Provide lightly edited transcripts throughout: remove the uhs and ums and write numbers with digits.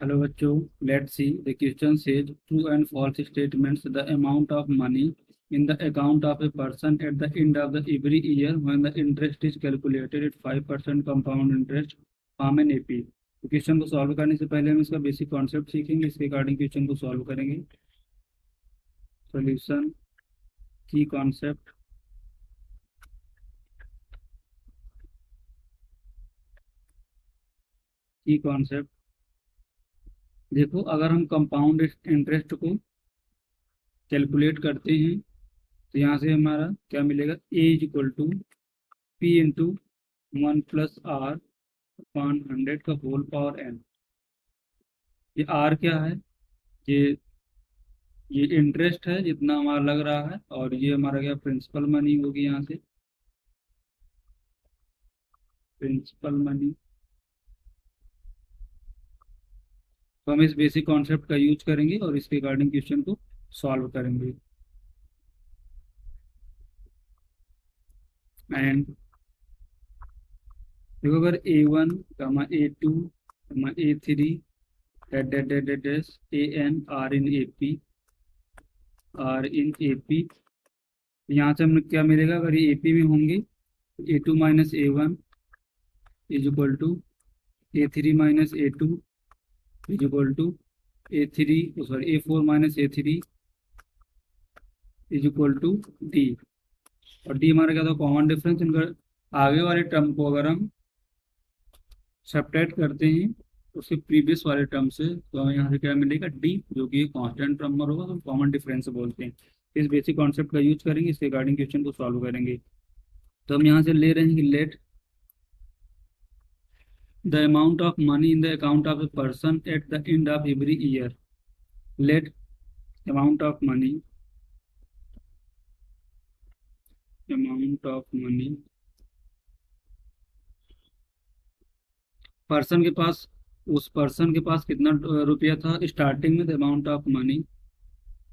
Hello बच्चों, let's see the question says true and false statements the amount of money in the account of a person at the end of the every year when the interest is calculated at 5% compound interest form an AP. तो question को solve करने से पहले हम इसका basic concept सीखेंगे, इसके according question को सॉल्व करेंगे। सॉल्यूशन, की कॉन्सेप्ट। की कॉन्सेप्ट देखो, अगर हम कंपाउंड इंटरेस्ट को कैलकुलेट करते हैं तो यहाँ से हमारा क्या मिलेगा, A is equal to P into 1 + r/100 का होल पावर n। ये r क्या है, ये ये इंटरेस्ट है जितना हमारा लग रहा है, और ये हमारा क्या प्रिंसिपल मनी होगी, यहाँ से प्रिंसिपल मनी। तो हम इस बेसिक कॉन्सेप्ट का यूज करेंगे और इसके अकॉर्डिंग क्वेश्चन को सॉल्व करेंगे। एंड देखो, अगर A1, A2, A3 AN are in A P, यहाँ से हमें क्या मिलेगा, अगर ये AP में होंगे तो A2 - A1 is equal to A3 - A2 is equal to A4 - A3 is equal to D। और D हमारा क्या था, कॉमन डिफरेंस। इनका आगे वाले टर्म को अगर हम सब्ट्रैक्ट करते हैं उसके प्रीवियस वाले टर्म से, तो हमें यहाँ से क्या मिलेगा, D, जो कि कांस्टेंट नंबर होगा, तो कॉमन डिफरेंस बोलते हैं। इस बेसिक कॉन्सेप्ट का यूज करेंगे, इसके अकॉर्डिंग क्वेश्चन को सॉल्व करेंगे। तो हम यहाँ से ले रहे हैं कि late the amount of money in the account of a person at the end of every year. Let amount of money person के पास, उस पर्सन के पास कितना रुपया था स्टार्टिंग में, the amount of money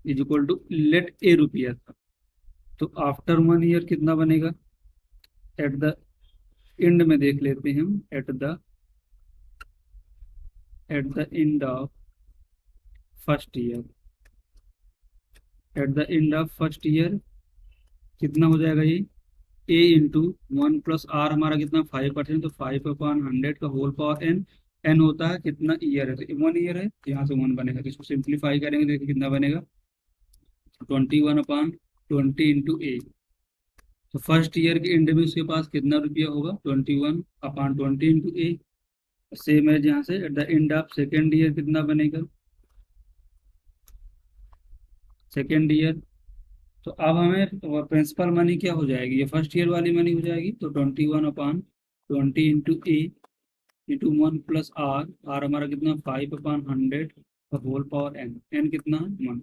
is equal to let A रुपया था। तो आफ्टर 1 ईयर कितना बनेगा, एट द एंड में देख लेते हैं हम, eight the end of first year, eight the end of first year कितना हो जाएगा, ये ए इंटू 1 + r हमारा कितना 5%, तो 5/100 का होल पावर n। n होता है कितना, ईयर है, तो 1 ईयर है, तो यहाँ से 1 बनेगा। तो इसको सिंप्लीफाई करेंगे, देखिए कितना बनेगा, 21/20 इंटू ए। तो फर्स्ट ईयर के एंड में उसके पास कितना रुपया होगा, 21/20 इंटू ए। सेम है यहाँ से, eight the end of second year कितना बनेगा, सेकेंड ईयर। तो अब हमें प्रिंसिपल मनी क्या हो जाएगी, ये फर्स्ट ईयर वाली मनी हो जाएगी। तो 21/20 इंटू ए इंटू 1 + r हमारा कितना 5/100 का होल पावर n। n कितना है, 1।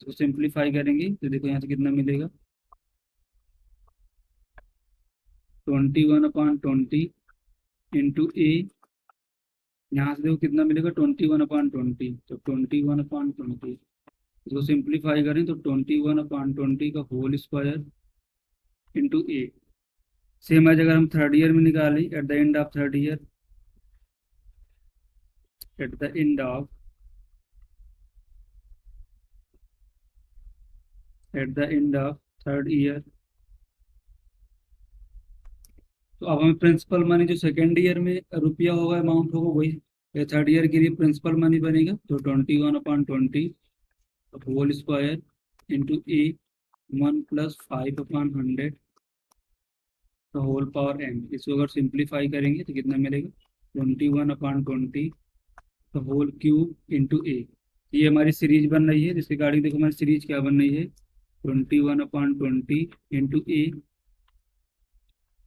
इसको सिंप्लीफाई करेंगे तो देखो यहाँ से कितना मिलेगा, 21/20 इंटू ए। यहाँ से देखो कितना मिलेगा, 21/20, तो 21/20 इसको सिंप्लीफाई करें तो 21/20 का होल स्क्वायर इंटू ए। सेम एज अगर हम थर्ड ईयर में निकालें, eight the end of third year, eight the end of third year, तो अब हमें प्रिंसिपल मनी जो सेकेंड ईयर में रुपया होगा, अमाउंट होगा, वही थर्ड ईयर के लिए प्रिंसिपल मनी बनेगा। तो 21/20 होल स्क्वायर इंटू ए 1 + 5/100 का होल पावर n। इसको अगर सिंप्लीफाई करेंगे तो कितना मिलेगा, 21/20 का होल क्यूब इंटू ए। ये हमारी सीरीज बन रही है, जिसके गाड़ी देखो हमारी सीरीज क्या बन रही है, 21/20 इंटू ए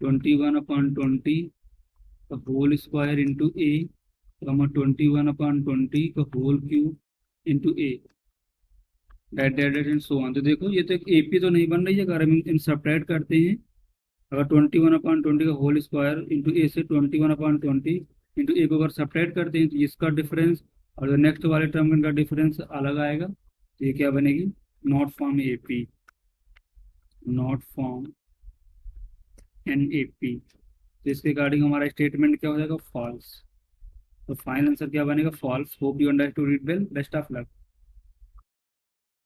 21/20 का होल स्क्वायर इंटू ए, 21/20 का whole cube into a, dot dot dot and so on. तो देखो ये तो एक एपी तो नहीं बन रही है, अगर हम इन सब्ट्रैक्ट करते हैं, अगर 21/20 का होल स्क्वायर इंटू ए से 21/20 इंटू ए को अगर सब्ट्रैक्ट करते हैं तो इसका डिफरेंस और नेक्स्ट वाले टर्म का डिफरेंस अलग आएगा। तो ये क्या बनेगी, not form AP, not form an A P. तो इसके अकॉर्डिंग हमारा स्टेटमेंट क्या हो जाएगा, फॉल्स। तो फाइनल आंसर क्या बनेगा? False. Hope you understood it well. Best of luck.